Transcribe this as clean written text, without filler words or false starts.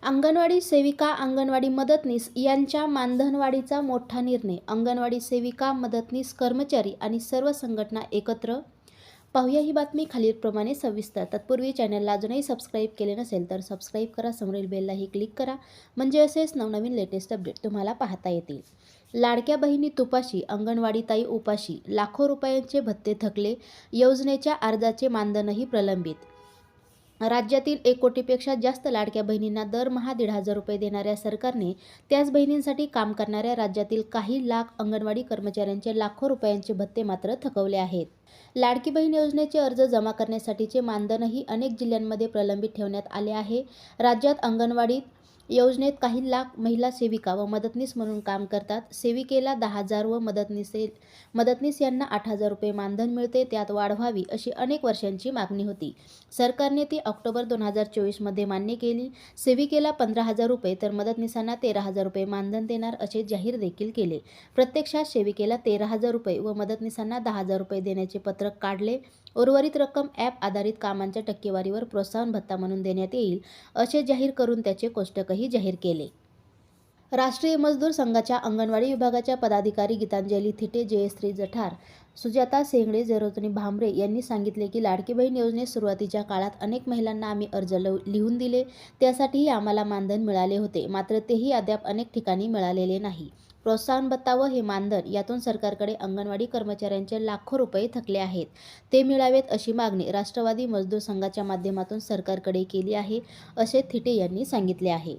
अंगणवाडी सेविका, अंगणवाडी मदतनीस यांच्या मानधनवाढीचा मोठा निर्णय. अंगणवाडी सेविका, मदतनीस कर्मचारी आणि सर्व संघटना एकत्र. पाहूया ही बातमी खालीलप्रमाणे सविस्तर. तत्पूर्वी चॅनलला अजूनही सबस्क्राईब केले नसेल तर सबस्क्राईब करा, समोरील बेललाही क्लिक करा, म्हणजे असेच नवनवीन लेटेस्ट अपडेट तुम्हाला पाहता येतील. लाडक्या बहिणी तुपाशी, अंगणवाडी ताई उपाशी, लाखो रुपयांचे भत्ते थकले, योजनेच्या अर्जाचे मानधनही प्रलंबित. राज्यातील 1 कोटीपेक्षा जास्त लाडक्या बहिणींना दरमहा 1,500 रुपये देणाऱ्या सरकारने त्याच बहिणींसाठी काम करणाऱ्या राज्यातील काही लाख अंगणवाडी कर्मचाऱ्यांचे लाखो रुपयांचे भत्ते मात्र थकवले आहेत. लाडकी बहीण योजनेचे अर्ज जमा करण्यासाठीचे मानधनही अनेक जिल्ह्यांमध्ये प्रलंबित ठेवण्यात आले आहे. राज्यात अंगणवाडी योजनेत काही लाख महिला सेविका व मदतनीस म्हणून काम करतात. सेविकेला 10,000 व मदतनीस यांना 8,000 रुपये मानधन मिळते. त्यात वाढ व्हावी अशी अनेक वर्षांची मागणी होती. सरकारने ती ऑक्टोबर 2024 मध्ये मान्य केली. सेविकेला 15,000 रुपये तर मदतनीसांना 13,000 रुपये मानधन देणार असे जाहीर देखील केले. प्रत्यक्षात सेविकेला 13,000 रुपये व मदतनीसांना 10,000 रुपये देण्याचे पत्रक काढले. उर्वरित रक्कम ॲप आधारित कामांच्या टक्केवारीवर प्रोत्साहन भत्ता म्हणून देण्यात येईल असे जाहीर करून त्याचे कोष्टकही जाहीर केले. राष्ट्रीय मजदूर संघाच्या अंगणवाडी विभागाच्या पदाधिकारी गीतांजली थिटे, जयश्री जठार, सुजाता सेंगडे, जयरोतनी भांबरे यांनी सांगितले की लाडकी बहीण योजनेत सुरुवातीच्या काळात अनेक महिलांना आम्ही अर्ज लिहून दिले. त्यासाठीही आम्हाला मानधन मिळाले होते. मात्र तेही अद्याप अनेक ठिकाणी मिळालेले नाही. प्रोत्साहन भत्ता व हे मानधन यातून सरकारकडे अंगणवाडी कर्मचाऱ्यांचे लाखो रुपये थकले आहेत. ते मिळावेत अशी मागणी राष्ट्रवादी मजदूर संघाच्या माध्यमातून सरकारकडे केली आहे, असे थिटे यांनी सांगितले आहे.